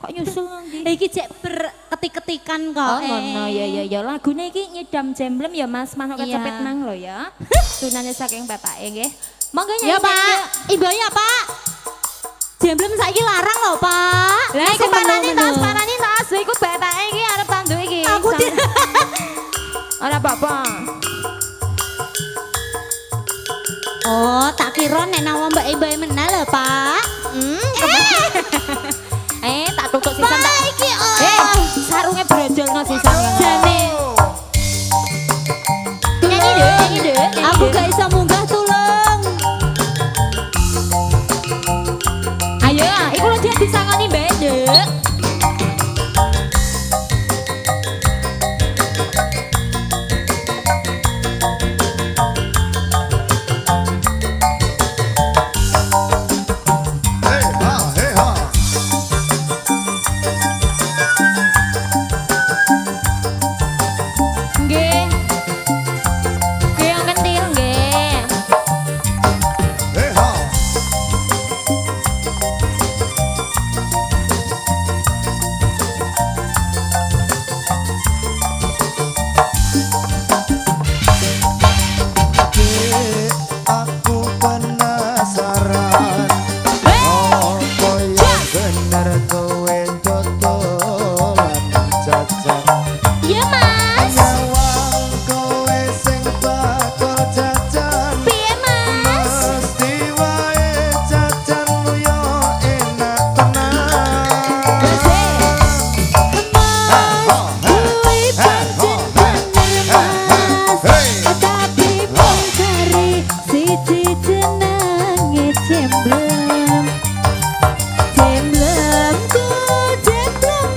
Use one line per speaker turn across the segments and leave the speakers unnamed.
Kok nyusul nanti?
Iki cek berketik-ketikan kok.
Oh ngono ya lagune iki nyedam jemblem ya Mas manuk
Iya.
kecepet nang lho ya. Sunane saking bapake nggih. Monggo
Ya
nyanyi.
Pak, Ibu ya Pak. Jemblem saiki larang lho Pak.
Lah
Iku
sepanani
menu-menu.
tas, panani tas. Lha iku bapake iki arep tandu iki.
Aku
Ora apa-apa.
Oh, tak kira nek nang mbak Ibu meneh lho Pak.
Tak tutuk sisan tak.
Iki
Sarunge brojolno sisan.
jane.
Nyanyi deh.
Aku gak iso munggah tulung.
Ayo, iku lho dia disangoni Mbak Nduk.
Hey ha, hey ha.
Nggih. Nggih yang kentil nggih.
Hey ha. Aku penasaran. Apa yang bener kowe dodolan jajan?
Iya Mas.
Nyawang kowe sing bakal jajan.
Piye Mas?
Mesti wae jajanmu yo enak tenan.
Kuwi pancen bener Mas. Tapi mencari siji jenenge jemblem. Jemblemku jemblem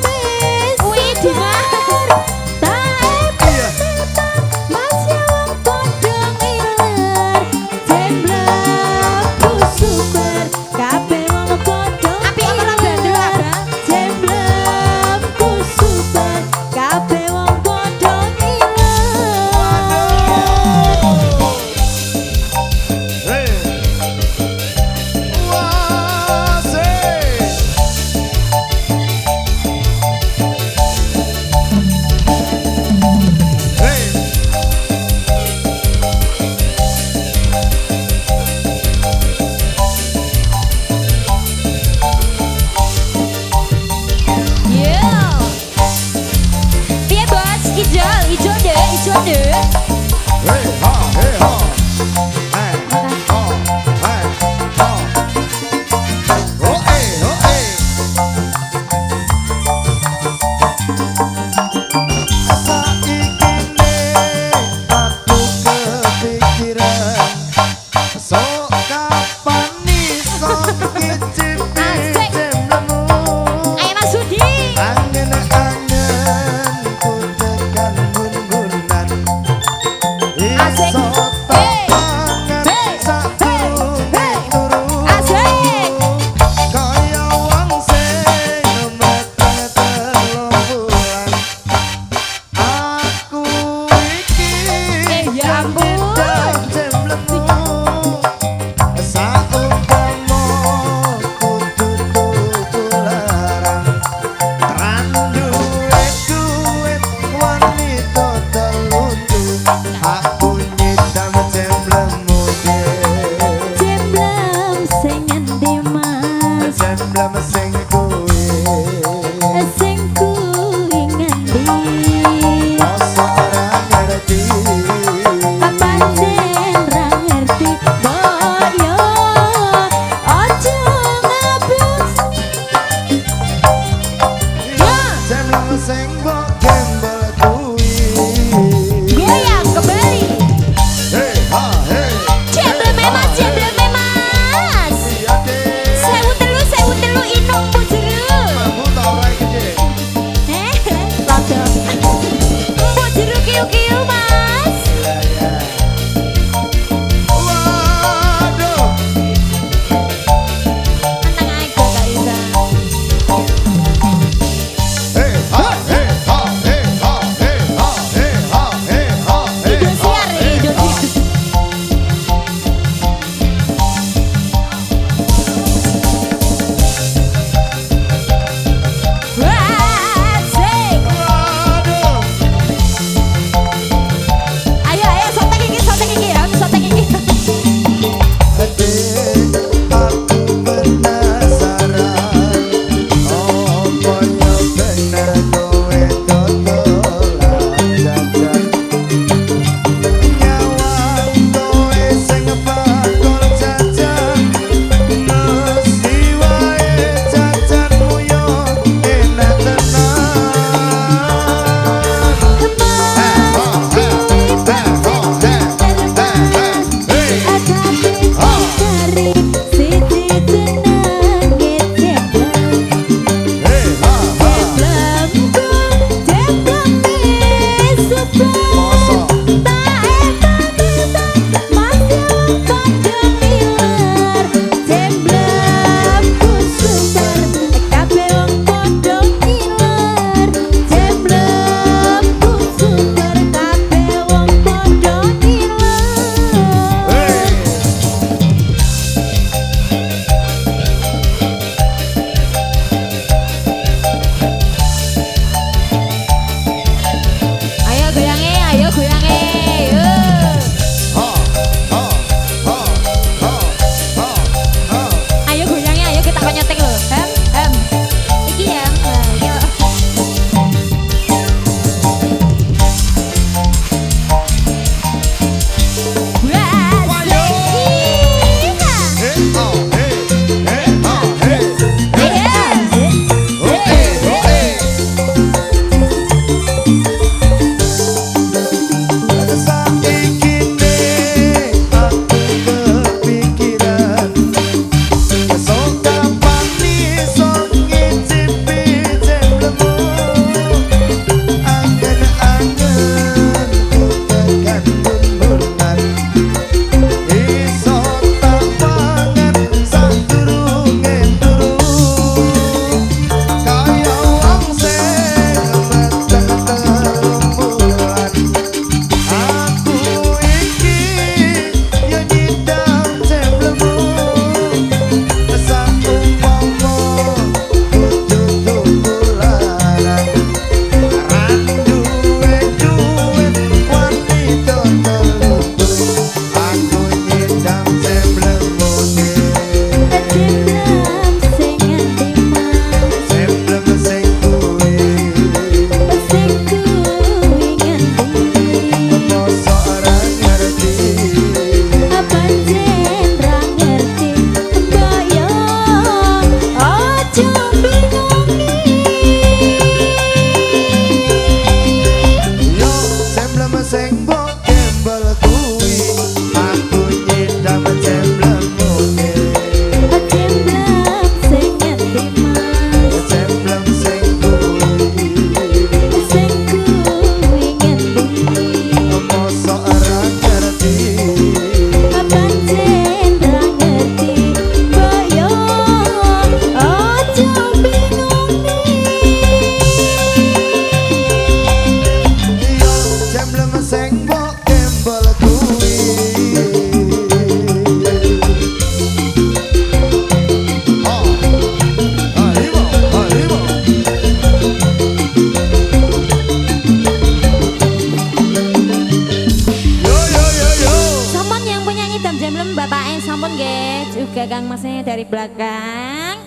belakang.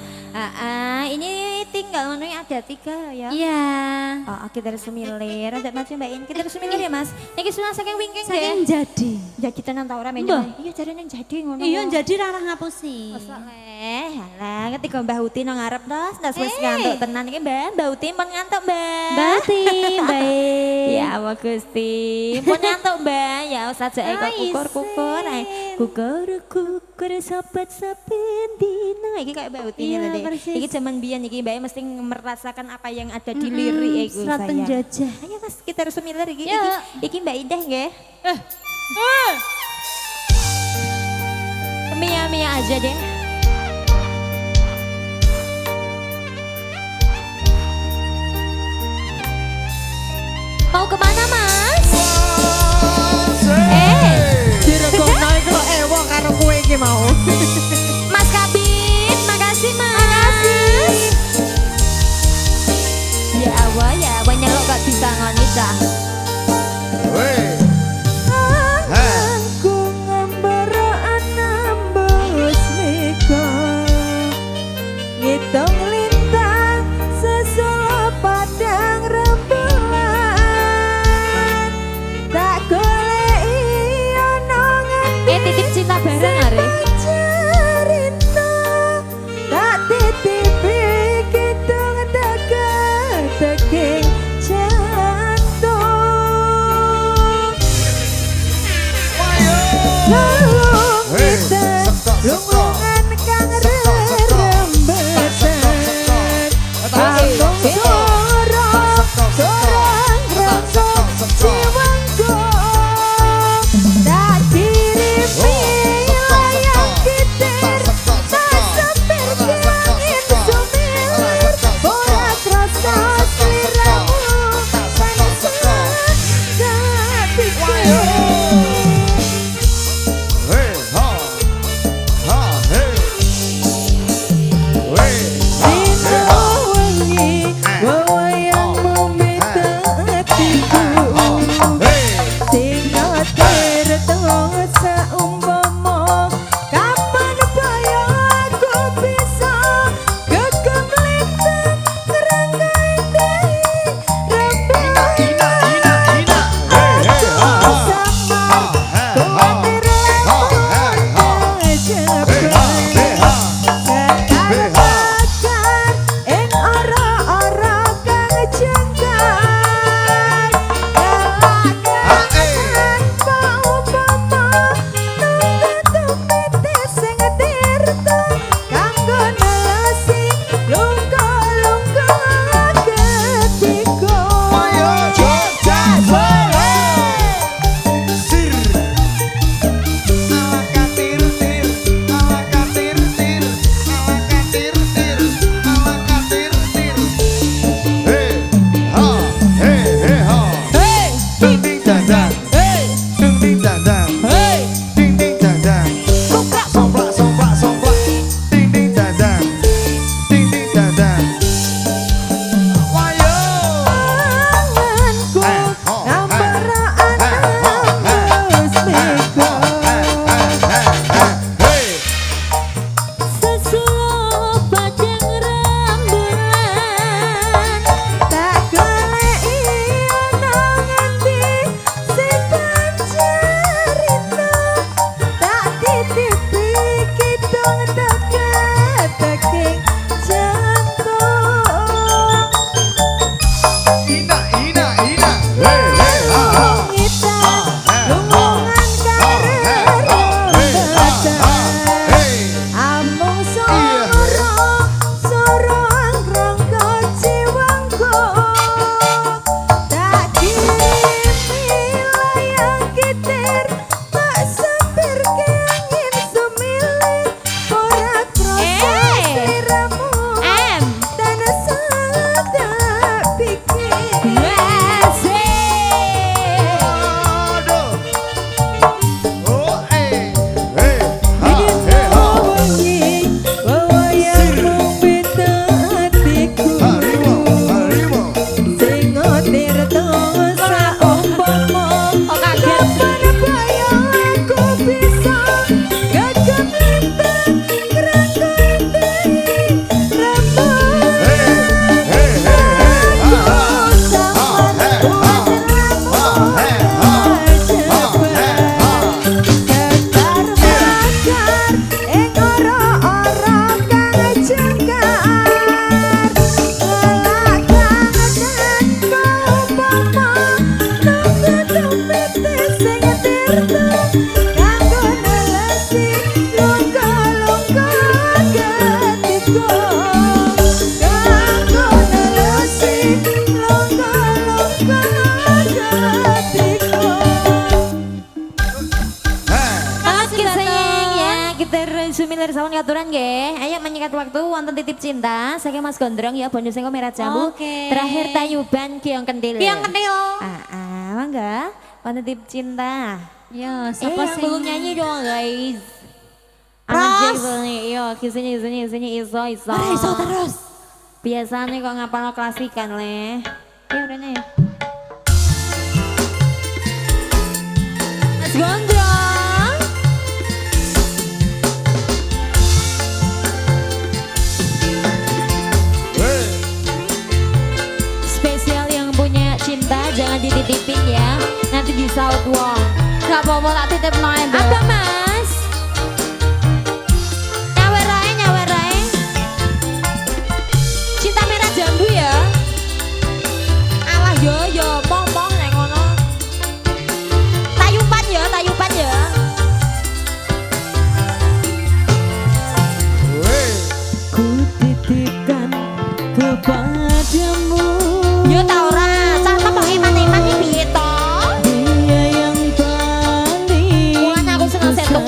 Ini tinggal menu ada 3 ya.
Iya.
Oh, kita harus milir. Ada maju Mbak In. Kita harus milir ya Mas. Niki sunah saking wingking
Saking
deh.
jadi.
Jadi tenan ta ora men.
Mbah.
Iya jarene jadi ngono.
Iya jadi rara ngapusi.
Mosok le. Halah ketika Mbah Uti nang ngarep ndas wis ngantuk tenan iki Mbah Uti pun ngantuk Mbah.
Bati, baik.
Ya Allah Gusti. Pun ngantuk Mbah. Ya usah jake kok kukur-kukur ae. Kukur sobat sependino. Iki kayak Mbah Uti
Iya,
lho Dek.
persis.
Iki zaman biyen iki Mbak mesti merasakan apa yang ada di lirik iku
Serat
saya.
penjajah.
Ayo Mas, kita harus milir iki.
Yuk.
Iki Mbak Indah nggih. Mia aja deh. Mau kemana Mas?
Direkomno iku ewo karo kowe iki mau.
Mas Kabit, makasih Mas. Makasih. Ya Allah nyelok gak bisa ngoni cah.
Wey. Ha.
Aku ngembara anambus mika. Ngitung lintang sesulo padang rembulan. Tak goleki ana
Titip cinta bareng are.
cerita. Tak titipi kidung daging jantung. Lalu
Hey,
kita
sekok, sekok.
hubungan kang
Sekok, sekok.
rembetan.
Sekok,
Ambung suara sorang rosok jiwaku. Tak dirimi layang kitir, tak sempir angin sumilir. Ora krasa sliramu, panusan tak pikir.
Hey, ha. Ha, hey. Wey. Ha, hey, ha.
Dino wengi
sampun ngaturan nggih. Ayo menyikat waktu wonten titip cinta saking Mas Gondrong ya bonus sing merah jambu.
Oke.
Terakhir Tayuban Kiong Kentil.
Kiong Kentil.
Mangga. Wonten titip cinta.
Yo,
Yang
siapa sih?
belum nyanyi dong guys.
Ros.
Iya, sini iso.
Iso terus.
Biasanya kok ngapal klasikan leh. Ya udah nih. Mas Gondrong.
Hey.
Spesial yang punya cinta jangan dititipin ya. Nanti disaut wong.
Gak apa-apa tak titip noe, Mbak.
Apa Mas? Nyawer ae. Cinta merah jambu ya. Alah yo mong nek ngono. Tayupan ya.
Hey.
Ku titipkan kepadamu.
Yo ta ora, cah kok iman-iman iki piye to?
Dia yang paling
Mulane aku seneng setu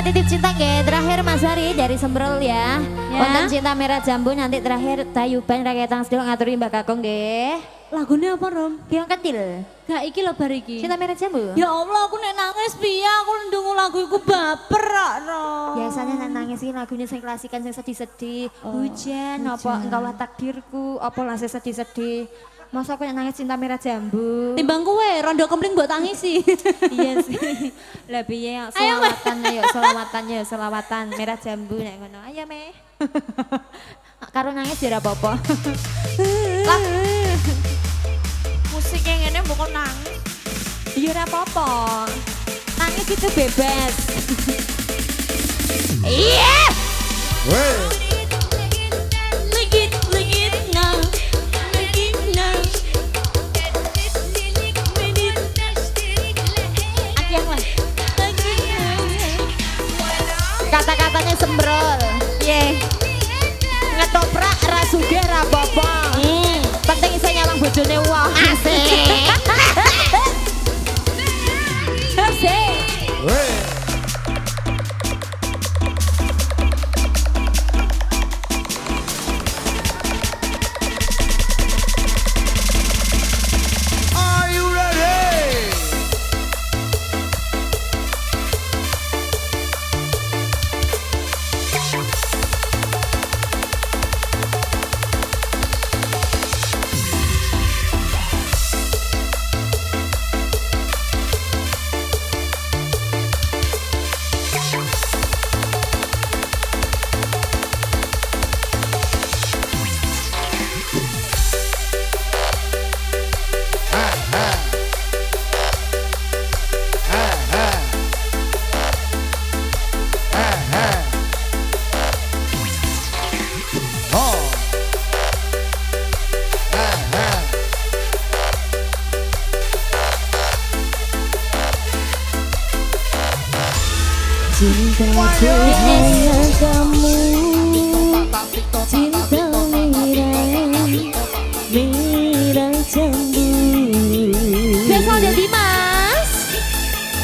titip cinta nggih terakhir Mas Hari dari Sembrol ya. Wonten cinta merah jambu nanti terakhir Tayuban rakyat sedulur ngaturi Mbak Kakung nggih.
Lagunya apa Rom?
Yang kecil.
Gak iki lo bar iki.
Cinta merah jambu.
Ya Allah aku nek nangis piye aku ndungu lagu iku baper kok Rom.
Biasanya nek nangis iki lagunya sing klasikan sing sedih-sedih. Hujan, apa engkaulah takdirku, apa lah sing sedih-sedih. Masa aku nek nangis cinta merah jambu.
Timbang kowe rondo kempling mbok tangisi.
Iya sih. Lah piye selawatan ya selawatan merah jambu nek ngono. Ayo meh. Karo nangis ya ora apa-apa.
Lah. Musiknya ngene mbok nangis.
Ya ora apa-apa. Nangis itu bebas. Iya.
Weh.
Legit now. Legit now.
Akian lah. Kata-katanya sembrol.
Ye. Ngetoprak ra sugih ra apa-apa.
Penting iso nyalang bojone wong.
Asik.
Asik.
Weh. Are you ready?
Cinta hanya kamu. Cinta merah jambu.
Biasa udah Dimas.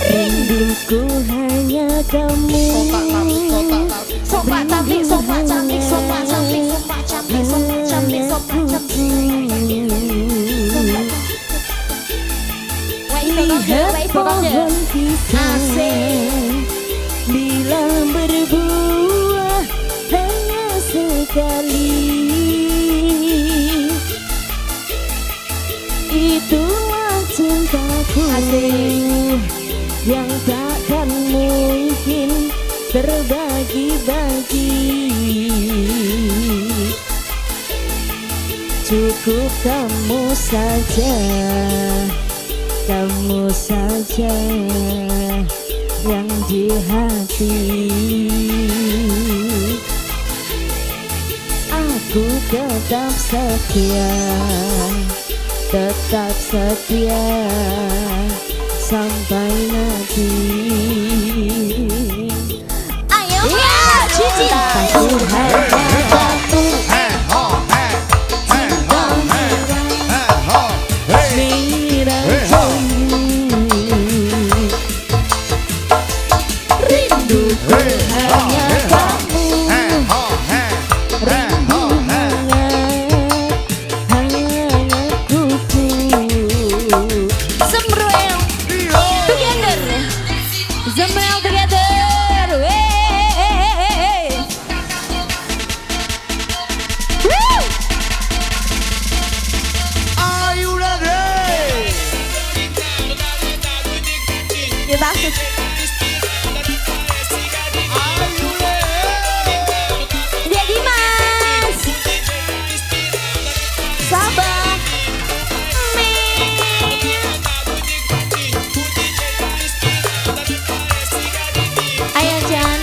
Rinduku hanya kamu.
Sopak cantik, sopak cantik, sopak cantik, sopak cantik, sopak cantik, sopak cantik.
Lihat pohon pisang bila berbuah hanya sekali. Itulah cintaku yang takkan mungkin terbagi-bagi. Cukup kamu saja yang di hati. Aku tetap setia sampai nanti.
Ayo Cici.
Aku hanya kamu. Merah jambu. Rinduku hanya kamu. Rindu hangat kuku.
Sembrel together. Sembrel together. Wey. Woo.
Are you ready?
Kita
Are you ready?
Dia Dimas.
sabar.
Ayo Jan.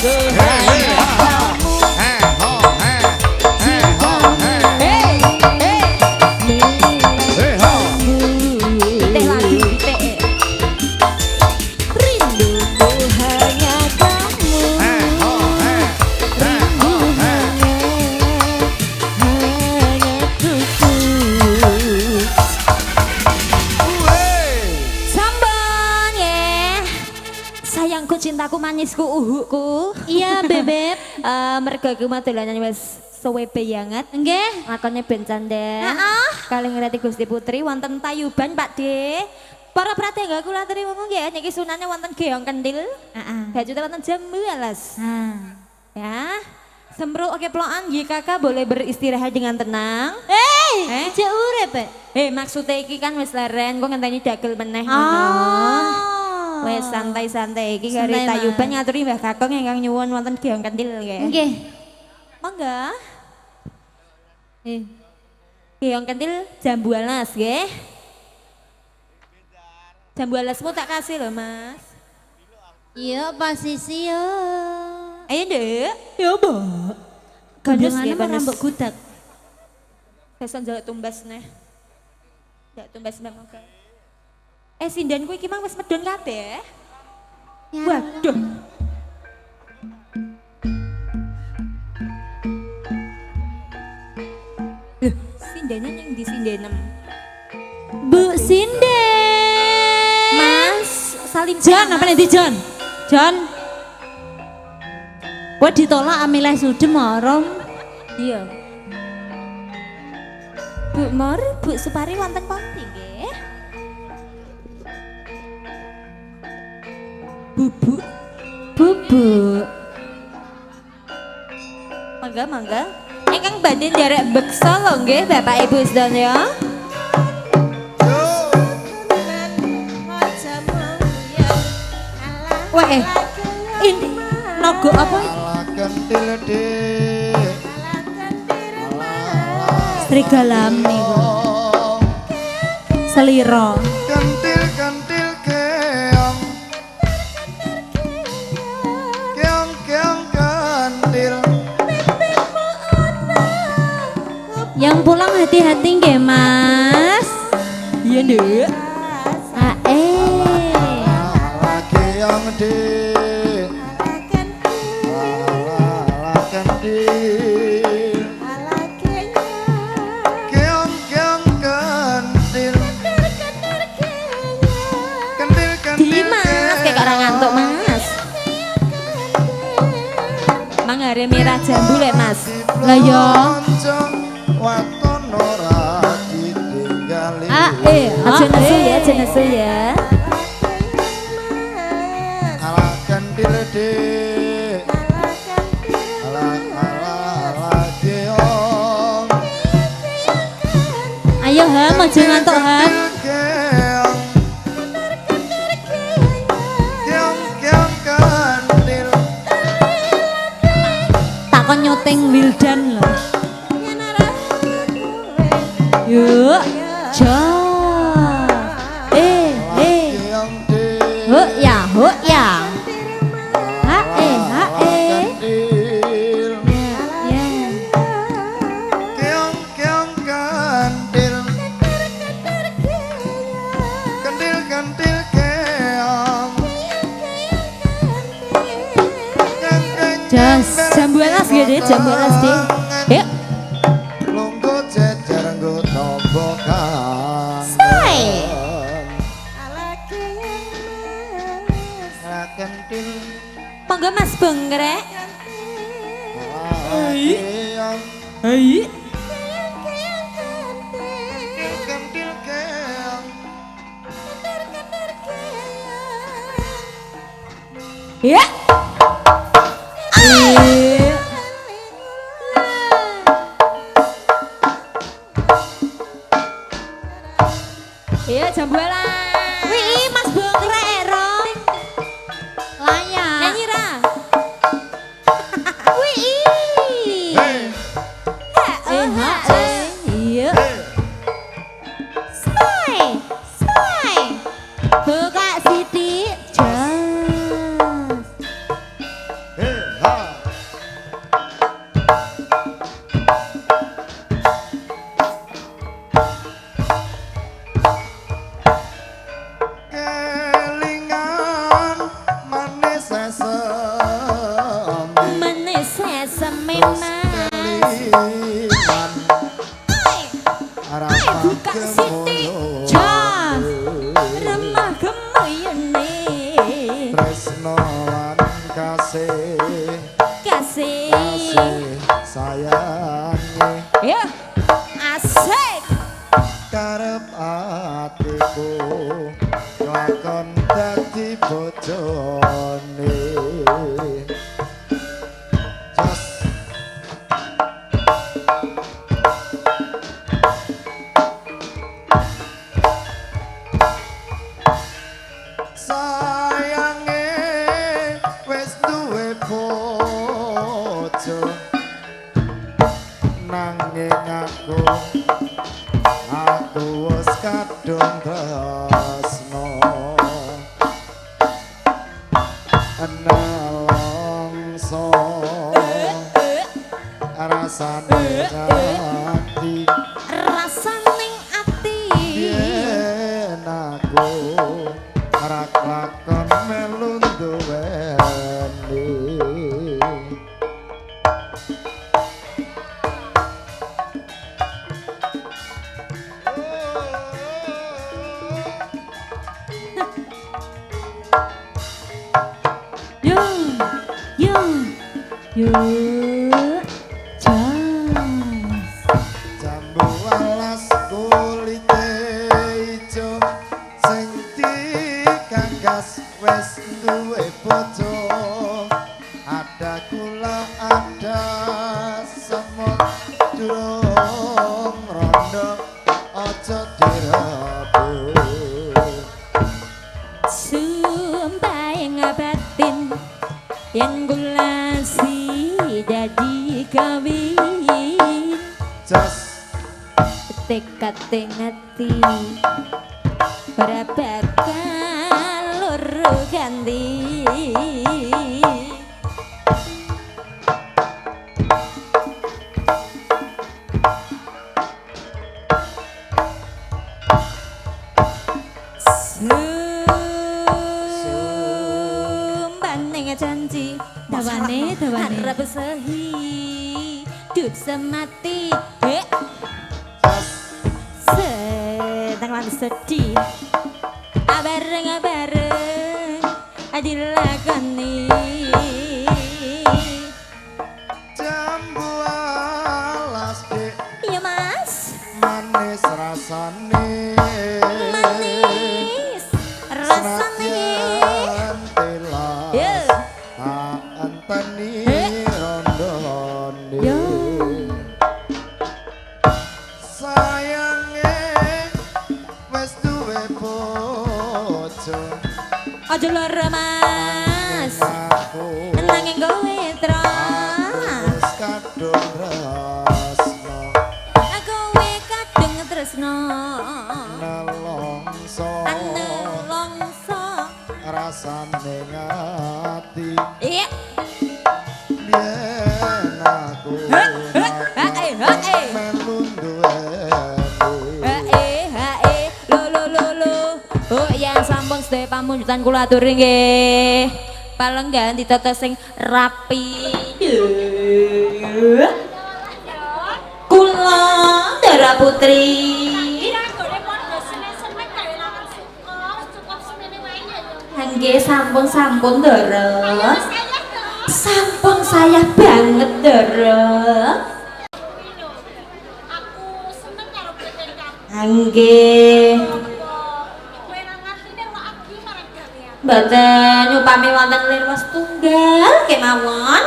Titik lagi, titik.
Rinduku hanya kamu.
Sambon ya. Sayangku, cintaku, manisku, uhuku.
Iya bebek.
Mergo aku mah dolanan wis suwe banget.
Nggih.
Lakone ben candhe.
Heeh.
Kali ngerti Gusti Putri wonten Tayuban, Pak De. Para pratengga kula aturi ngomong nggih, niki sunane wonten Geong Kentil.
Heeh.
Bajute wonten Jambu Alas.
Nah.
Ya. Sempruk oke ploan nggih Kakak boleh beristirahat dengan tenang.
Cek urip.
Maksudnya iki kan wis leren, kok ngenteni dagel meneh
Oh.
ngono. Wes santai-santai iki kari
Santai,
Tayuban
Mas.
ngaturi Mbah Kakang ingkang nyuwun wonten Geong Kentil nggih.
Nggih.
Monggo. Geong Kentil Jambu Alas nggih. Jambu Alasmu tak kasih loh, Mas.
Iya posisi yo.
Ayo, Dek.
Ya, Mbak. Gandengane
Panas,
mau rambut gudak.
Saya njaluk tumbas neh. Njaluk tumbas Mbak Monggo. Sindanku iki mang wis medon kabeh.
Ya.
Waduh. Loh, sindannya yang di sindenem.
Bu Sinden.
Mas, salim
John, apa nih John? John. Wah ditolak amileh sudem orang.
Iya. Bu Mor, Bu Supari wonten pundi nggih? Bubuk.
Bubuk.
Mangga, mangga. Ingkang badhe nderek beksa lho nggih Bapak Ibu sedaya.
Weh, ini nogo apa?
Kentil dik.
Serigalam niku. Seliro.
Kentil kentil keong. Keong keong kentil.
Yang pulang hati-hati nggih, Mas.
Iya, Nduk.
Keong dik. Kentil. Keong keong kentil. Kentil kentil.
Di Mas, kayak orang ngantuk Mas. Mangare merah jambu lek Mas.
Lah ya.
Waton ora ditinggali.
Aja nesu ya, aja nesu ya.
Ala kendil dik. Ala keong.
Ayo Ham, aja ngantuk Ham.
Keong. Keong keong kendil.
Takon nyuting Wildan loh. Yuk, John.
Keong dik.
Huk ya, huk ya. Ha
Kendil.
Ya.
Keong keong kendil. Kendil kendil keong.
Jas,
Jambu alas gede, jambu alas deh. Yuk.
Lungguh jejer nggo tombo
Say.
Ala kendil.
Monggo Mas Bengkrek.
Keong.
Hai.
Kendil keong.
Ya. Iya, jambu alas.
Wih, Mas Bengkrek Rom. Layak.
Nyanyi Ra.
Wih.
Hey.
Iya.
Say. Say. Buka sidik. Jas.
Hey,
kasih
kasih sayangi
ya asik
karep atiku lakon dadi bojone jos sayange wis duwe bojo nanging aku wis kadung tresno nelongso rasane ati
rasaning ati
yen aku ora lakon melu duweni
Yo, yo, yo, jas.
jambu alas kulite ijo sing dikagas wis duwe bojo ada gula ada semut durung rondo aja direbut
sumpah yang batin yang gulasi jadi kawin
just
tekad ngati berapa kalur ganti janji
Dawane, dawane.
harap sehidup semati
just
sedang sedih bareng-bareng dilakoni
jambu alas dek
ya mas
manis rasane
manis rasanya
senadyan telas
Ya.
tak enteni rondone
Yo.
sayange wis duwe bojo
aja lara mas
aku
nanging kowe terus
wis kadung tresno
kowe kadung tresno
nelongso
nelongso
rasane ngati
iya
yen aku melu duweni
lo oh ya sampun sedaya pamunjutan kula aturi nggih palenggan ditetes sing rapi kula Dara Putri nggih sampun Dara sampun saya banget Dara nggih mboten upami wonten lirwas tunggal kemawon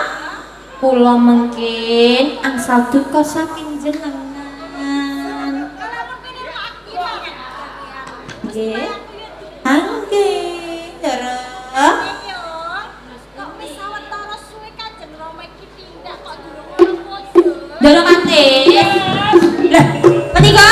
kula mungkin angsal duka saking jenengan nggih nggih Dara Dara mati lah menika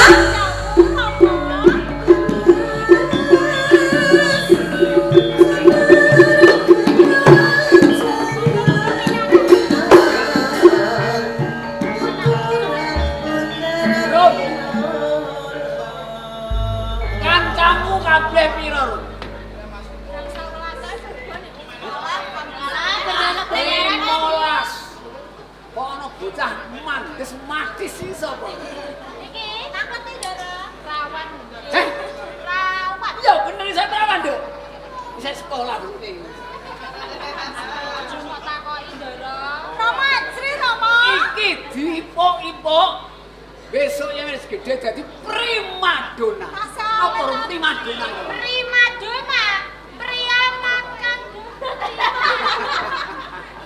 Kancamu kabeh pira? Molas. Kok ana bocah mandes mati sih. gede jadi primadona. Apa rung primadona?
Primadona, pria makan.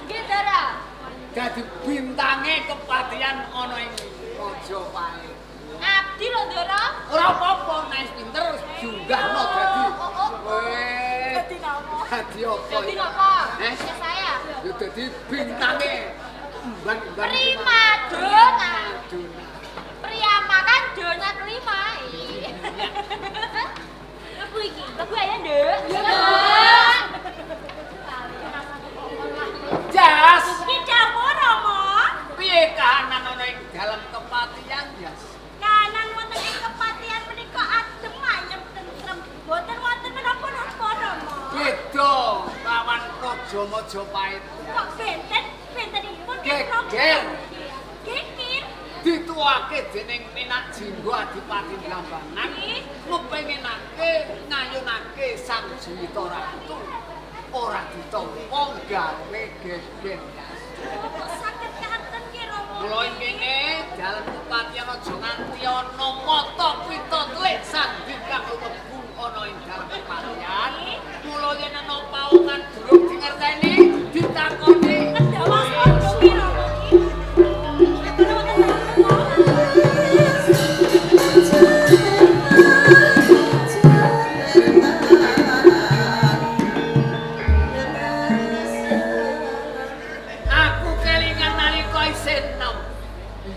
Gitu ora?
Jadi bintangnya kepatian ono ing Majapahit.
Abdi lho, Ndara.
Ora apa-apa, nek pinter junggahno dadi. Weh.
Dadi napa?
Dadi apa?
Dadi
ya?
napa?
Eh?
Ya saya.
Ya dadi bintangnya. Ban-ban.
Primadona.
Primadona.
Pria makan dona kelima. Lagu iki, lagu aja, Nduk.
Jas.
Iki dapur, Rama.
Piye kahanan ana ing dalam kepatian, Jas?
Kanan wonten ing kepatihan menika adem ayem tentrem. Boten wonten menapa-napa, Rama.
Beda lawan Raja Majapahit.
Kok bentenipun
Geger.
Geger.
Dituake dening Minak Jinggo Adipati Blambangan ngepengenake ngayunake Sang Juwita Ratu ora ditampa gawe geger.
Kok saged ngaten ki, Rama?
Mula ing kene dalem kepatian aja nganti ana mata pita telik sandhing mlebu ana ing dalem kepatian. Mula yen ana paungan durung dingerteni ditakoni
Kedawas padha ki, Rama ki.
Aku kelingan nalika isih enom.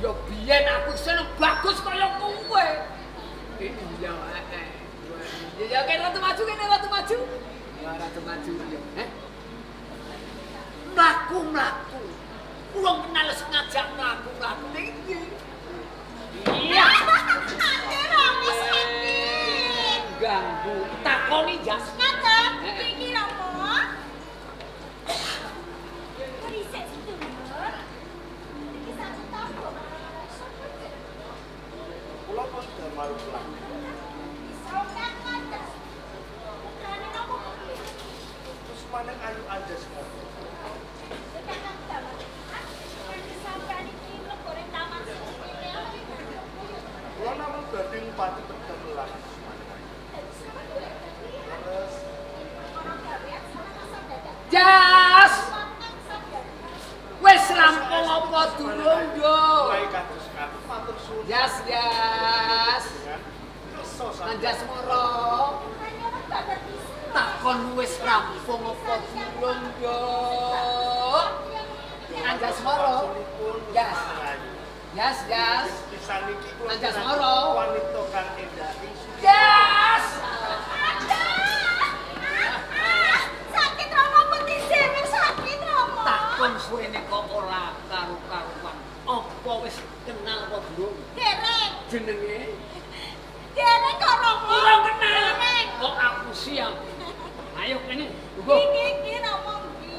Ya biyen aku isih enom bagus kaya kowe. Iya, ya kene ratu maju kene ratu maju. Ya ratu maju ya. Mlaku-mlaku. Wong kenal ngajak mlaku-mlaku ning ndi? Iya.
Ate Rama sakit.
Ganggu. Takoni jas.
Ngaten, iki Rama. Risik sedulur. Iki satu tamu.
Kula pun damel pulang.
Sokat ngaten. Putrane napa kuwi?
Terus maneng ayu aja semua.
Tekan damel. Nanti sampean iki legore taman sini.
Kula namung badhe pati pedamelan. Terus
Orang gawean sama masak dadak.
Jas.
Makan sadar.
Wis rampung apa durung yo?
mulai kados ngaten matur suwun.
Jas.
Kersa sampeyan.
Anjas moro.
Hanya orang badar bisa.
Takon wis rampung apa durung yo? Anjas moro.
Maksudipun
Jas.
Ayu.
Jas.
Pisan niki kula
Anjas
jenengan
moro.
wanita kang endah ing
Jas.
Sakit Rama putih sewek sakit Rama.
Takon suwene kok ora karu-karuan. Apa wis kenal apa durung?
Dereng.
Jenenge
Dereng kok Rama.
ora kenal.
Dereng.
Kok aku siap. Ayo kene. Tunggu.
Iki Rama iki.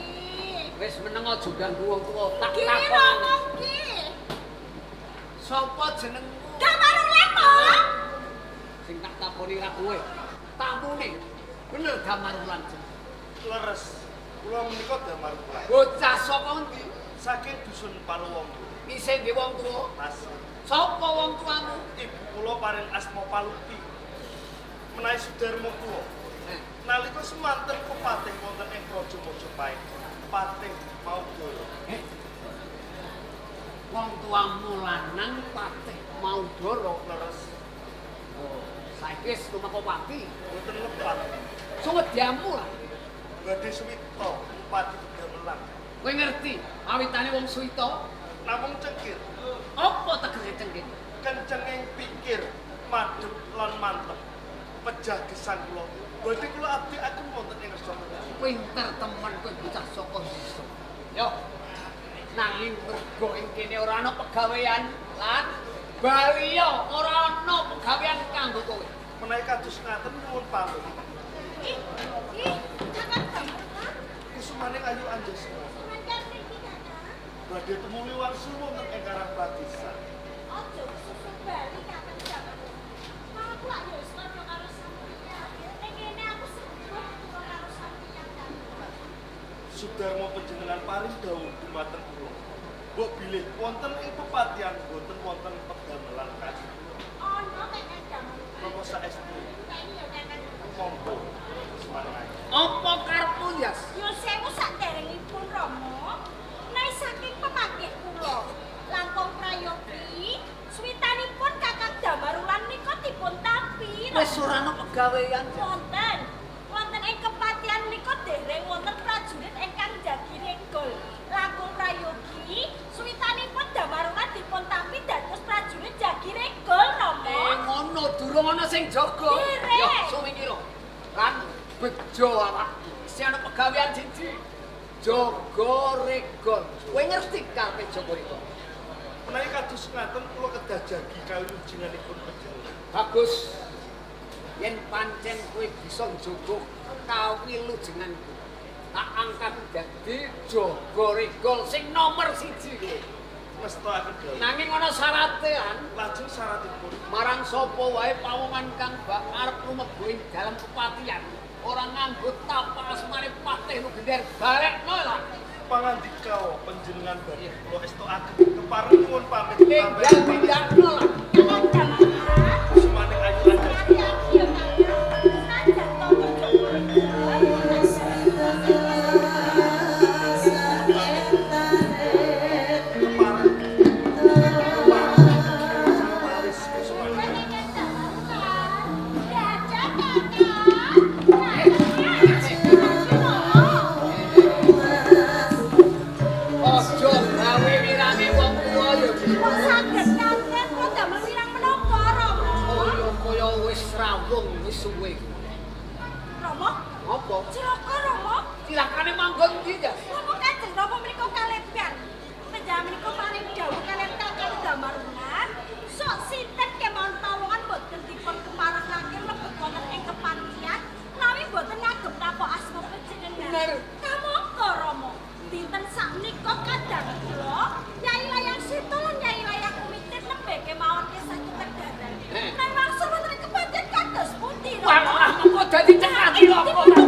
Wis meneng aja ganggu wong tuwa. Tak
Iki
takon.
Rama iki.
Sapa jenengmu?
Gambar lepo.
Sing tak takoni ra kowe. Tamune. Bener Gamarulan.
leres. Kula menika damel pulang.
Bocah saka endi?
Saking dusun Paluwong.
Isih nggih wong tuwa.
Mas,
Sapa wong tuamu?
ibu kula paring asma Paluti. Menawi Sudarmo kula. Nalika semanten pepatih wonten ing Praja Majapahit. Patih Maudara.
Wong tuamu lanang patih Maudara.
Leres.
Oh, saiki wis lumaku pati.
Boten lepat.
Suwedyamu lah.
Badhe suwita pati pedamelan.
Kowe ngerti awitane wong suwita?
Namung cengkir.
Apa tegese cengkeh?
Kencenging pikir, madhep lan mantep. Pejah gesang kula. Badhe kula abdikaken wonten ing resa menika.
Pinter temen kowe bocah saka desa. Yo. Nanging mergo ing kene ora ana pegawean lan Baliya ora ana pegawean kanggo kowe.
Menawi kados ngaten nyuwun pamit.
Jangan gambar.
Kusumaning ayu anjasmara.
Mancan iki kana.
Badhe temuli wangsul wonten ing Karang Pradesa.
Ojo susu bali kapan jaman. Mau aku lak yo sekolah karo sampeyan. Ning kene aku sebut karo sampeyan kan.
Sudarmo panjenengan paring dawuh dumateng kula. Mbok bilih wonten ing pepatihan boten wonten pedamelan kasih.
ono kakang jaman.
Napa saestu
Kayak ya kakang.
monggo semaning ayu.
Apa karepmu, Yas?
Yo sewu saderengipun Rama. Nai saking pemanggih kula langkung prayogi switanipun kakang Damarulan nika dipun tampi.
Wis ora ana pegawean.
Wonten. Wonten ing kepatihan menika dereng wonten prajurit ingkang jagi regol. Langkung prayogi switanipun Damarulan dipun tampi dados prajurit jagi regol Rama.
Ngono durung ana sing jaga.
Direk.
Yo sumingkira. Lan bejo awakku. Isih ana pegawean siji. Jaga regol. Kowe ngerti karepe jaga regol?
Menawi kados ngaten kula kedah jagi kawilujengipun pejalan.
Bagus. Yen pancen kowe bisa njogo kawilujenganku. Tak angkat dadi jaga regol sing nomor 1 kowe.
Ngestakaken gawe.
Nanging ana syaratean.
Lajeng syaratipun
Marang sapa wae pawongan kang bak arep lumebu ing dalam kepatihan ora nganggo tapak asmane patih lu gender balekno lah.
pangandika panjenengan badhe kula estokaken kepareng nuwun pamit
Tinggal pindahno lah.
Kakang Damarulan.
semaning ayu aja.
Hati-hati ya kakang. Sajan toko jogo.
Kepareng. Waris semaning.
Ojo gawe wirane wong tuwa yo. Kaya wis rawung wis suwe. Apa? Cilakane manggon ndi ya? Bener.
Kamangka Rama, dinten sakmenika kadang kula Nyai Layang Sita lan Nyai Layang Kumitir nembe kemawon kisah ketegaran. Nang maksud wonten kepatihan kados pundi
Wah,
Rama?
mengko dadi cekak lho.